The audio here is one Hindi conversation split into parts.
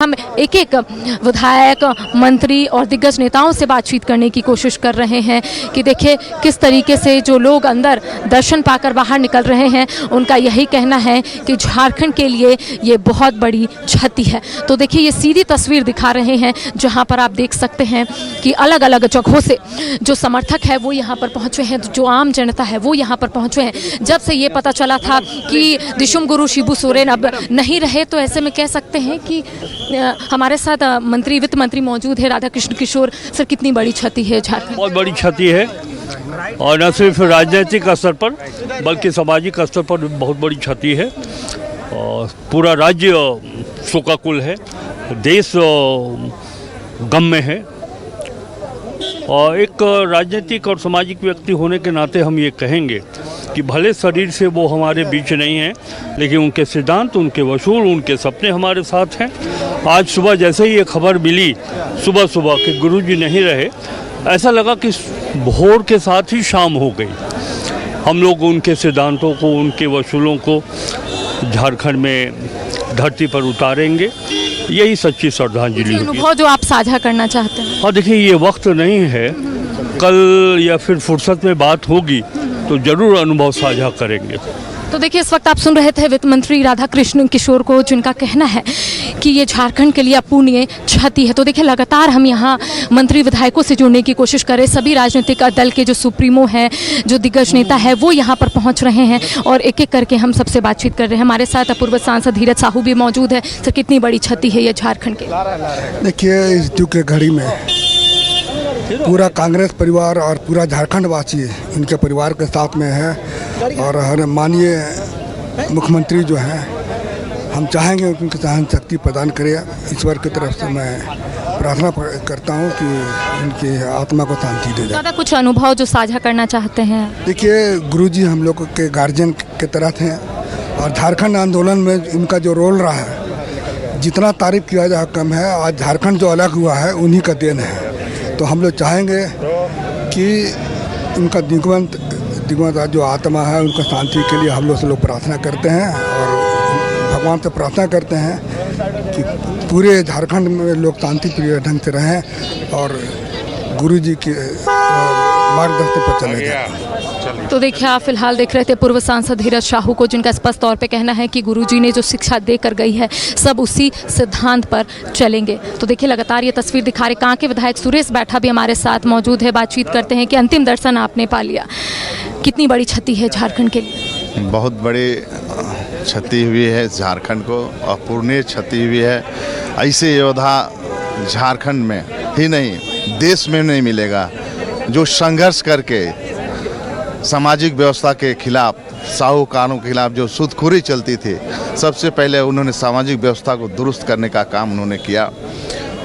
हम एक एक विधायक, मंत्री और दिग्गज नेताओं से बातचीत करने की कोशिश कर रहे हैं कि देखिए किस तरीके से जो लोग अंदर दर्शन पाकर बाहर निकल रहे हैं, उनका यही कहना है कि झारखंड के लिए ये बहुत बड़ी क्षति है। तो देखिए ये सीधी तस्वीर दिखा रहे हैं जहां पर आप देख सकते हैं कि अलग अलग जगहों से जो समर्थक है वो यहाँ पर पहुँचे हैं, जो आम जनता है वो यहाँ पर पहुँचे हैं। जब से ये पता चला था कि दिशुम गुरु शिबू सोरेन अब नहीं रहे, तो ऐसे में कह सकते हैं कि हमारे साथ वित्त मंत्री मौजूद है, राधा कृष्ण किशोर सर। कितनी बड़ी क्षति है झारखंड? बहुत बड़ी क्षति है, और न सिर्फ राजनीतिक स्तर पर बल्कि सामाजिक स्तर पर बहुत बड़ी क्षति है। और पूरा राज्य शोकाकुल है, देश गम में है। और एक राजनीतिक और सामाजिक व्यक्ति होने के नाते हम ये कहेंगे कि भले शरीर से वो हमारे बीच नहीं हैं, लेकिन उनके सिद्धांत, उनके वसूल, उनके सपने हमारे साथ हैं। आज सुबह जैसे ही ये खबर मिली सुबह सुबह कि गुरुजी नहीं रहे, ऐसा लगा कि भोर के साथ ही शाम हो गई। हम लोग उनके सिद्धांतों को, उनके वसूलों को झारखंड में धरती पर उतारेंगे। यही सच्ची श्रद्धांजलि होगी। अनुभव जो आप साझा करना चाहते हैं? हाँ, देखिए ये वक्त नहीं है, कल या फिर फुर्सत में बात होगी तो ज़रूर अनुभव साझा करेंगे। तो देखिए इस वक्त आप सुन रहे थे वित्त मंत्री राधा कृष्ण किशोर को, जिनका कहना है कि ये झारखंड के लिए अपूर्णीय क्षति है। तो देखिए लगातार हम यहाँ मंत्री विधायकों से जुड़ने की कोशिश करें, सभी राजनीतिक दल के जो सुप्रीमो हैं, जो दिग्गज नेता है वो यहाँ पर पहुँच रहे हैं और एक एक करके हम सबसे बातचीत कर रहे हैं। हमारे साथ पूर्व सांसद धीरज साहू भी मौजूद है। सर, कितनी बड़ी क्षति है ये झारखंड के? देखिए इस दुख के घड़ी में पूरा कांग्रेस परिवार और पूरा झारखंड वासी इनके परिवार के साथ में है। और हर माननीय मुख्यमंत्री जो हैं, हम चाहेंगे उनकी सहन शक्ति प्रदान करे। ईश्वर की तरफ से मैं प्रार्थना करता हूं कि उनकी आत्मा को शांति दे जाए। ज़्यादा कुछ अनुभव जो साझा करना चाहते हैं? देखिए गुरुजी हम लोग के गार्जियन के तरह थे, और झारखंड आंदोलन में इनका जो रोल रहा है, जितना तारीफ किया जाए कम है। आज झारखंड जो अलग हुआ है उन्हीं का देन है। तो हम लोग चाहेंगे कि उनका दिग्वंत जो आत्मा है, उनका शांति के लिए हम लोग प्रार्थना करते हैं और भगवान से प्रार्थना करते हैं कि पूरे झारखंड में लोग शांति प्रिय ढंग से रहें और गुरुजी के मार्गदर्शन पर चले जाएं। तो देखिए आप फिलहाल देख रहे थे पूर्व सांसद धीरज साहू को, जिनका स्पष्ट तौर पे कहना है कि गुरुजी ने जो शिक्षा देकर गई है सब उसी सिद्धांत पर चलेंगे। तो देखिए लगातार ये तस्वीर दिखा रहे। कांके विधायक सुरेश बैठा भी हमारे साथ मौजूद है। बातचीत करते हैं कि अंतिम दर्शन आपने पा लिया, कितनी बड़ी क्षति है झारखंड के लिए? बहुत बड़ी क्षति हुई है झारखंड को, अपूर्णीय क्षति हुई है। ऐसे योद्धा झारखंड में ही नहीं देश में नहीं मिलेगा, जो संघर्ष करके सामाजिक व्यवस्था के खिलाफ, साहूकारों के खिलाफ जो सूदखोरी चलती थी, सबसे पहले उन्होंने सामाजिक व्यवस्था को दुरुस्त करने का काम उन्होंने किया।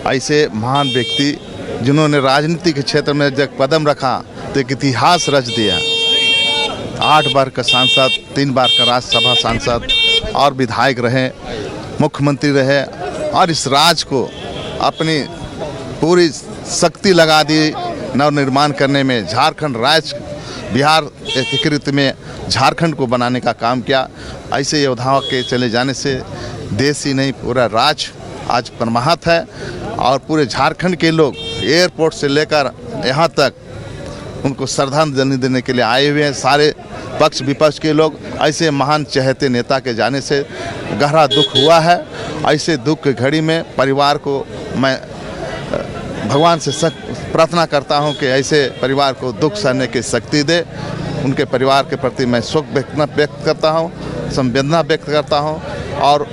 ऐसे महान व्यक्ति जिन्होंने राजनीति के क्षेत्र में जब कदम रखा तो एक इतिहास रच दिया। 8 बार का सांसद, 3 बार का राज्यसभा सांसद और विधायक रहे, मुख्यमंत्री रहे, और इस राज्य को अपनी पूरी शक्ति लगा दी नवनिर्माण करने में। झारखंड राज्य बिहार एकीकृत में झारखंड को बनाने का काम किया। ऐसे योद्धाओं के चले जाने से देश ही नहीं पूरा राज्य आज परमाहत है। और पूरे झारखंड के लोग एयरपोर्ट से लेकर यहाँ तक उनको श्रद्धांजलि देने के लिए आए हुए हैं। सारे पक्ष विपक्ष के लोग। ऐसे महान चहेते नेता के जाने से गहरा दुख हुआ है। ऐसे दुख की घड़ी में परिवार को मैं भगवान से प्रार्थना करता हूं कि ऐसे परिवार को दुख सहने की शक्ति दे। उनके परिवार के प्रति मैं शोक व्यक्त करता हूं, संवेदना व्यक्त करता हूं, और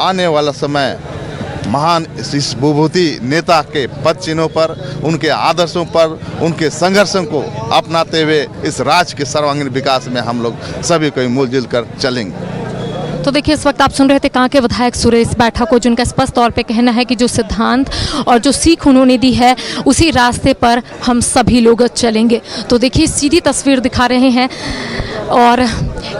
आने वाला समय महान इस विभूति नेता के पद चिन्हों पर, उनके आदर्शों पर, उनके संघर्षों को अपनाते हुए इस राज्य के सर्वांगीण विकास में हम लोग सभी को मिलजुल कर चलेंगे। तो देखिए इस वक्त आप सुन रहे थे कांके विधायक सुरेश बैठा को, जिनका स्पष्ट तौर पे कहना है कि जो सिद्धांत और जो सीख उन्होंने दी है उसी रास्ते पर हम सभी लोग चलेंगे। तो देखिए सीधी तस्वीर दिखा रहे हैं और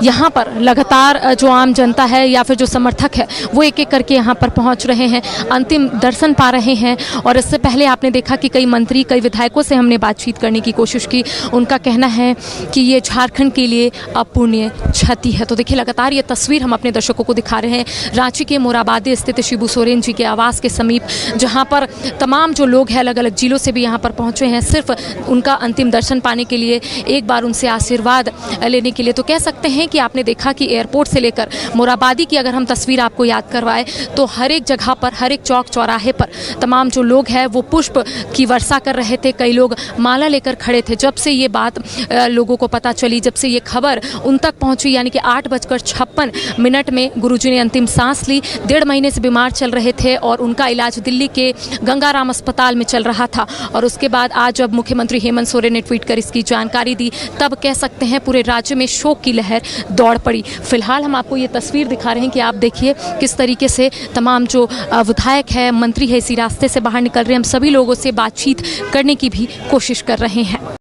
यहाँ पर लगातार जो आम जनता है या फिर जो समर्थक है वो एक एक करके यहाँ पर पहुँच रहे हैं, अंतिम दर्शन पा रहे हैं। और इससे पहले आपने देखा कि कई मंत्री, कई विधायकों से हमने बातचीत करने की कोशिश की। उनका कहना है कि ये झारखंड के लिए अपूर्णीय क्षति है। तो देखिए लगातार ये तस्वीर हम अपने दर्शकों को दिखा रहे हैं रांची के मोराबादी स्थित शिबू सोरेन जी के आवास के समीप, जहाँ पर तमाम जो लोग हैं अलग अलग जिलों से भी यहाँ पर पहुँचे हैं सिर्फ उनका अंतिम दर्शन पाने के लिए, एक बार उनसे आशीर्वाद लेने के लिए। तो कह सकते हैं कि आपने देखा कि एयरपोर्ट से लेकर मोराबादी की अगर हम तस्वीर आपको याद करवाएं तो हर एक जगह पर, हर एक चौक चौराहे पर तमाम जो लोग हैं वो पुष्प की वर्षा कर रहे थे। कई लोग माला लेकर खड़े थे। जब से ये बात लोगों को पता चली, जब से ये खबर उन तक पहुंची, यानी कि 8:56 में गुरुजी ने अंतिम सांस ली। 1.5 महीने से बीमार चल रहे थे और उनका इलाज दिल्ली के गंगाराम अस्पताल में चल रहा था। और उसके बाद आज जब मुख्यमंत्री हेमंत सोरेन ने ट्वीट कर इसकी जानकारी दी, तब कह सकते हैं पूरे राज्य में शोक की लहर दौड़ पड़ी। फिलहाल हम आपको ये तस्वीर दिखा रहे हैं कि आप देखिए किस तरीके से तमाम जो विधायक है, मंत्री है, इसी रास्ते से बाहर निकल रहे हैं। हम सभी लोगों से बातचीत करने की भी कोशिश कर रहे हैं।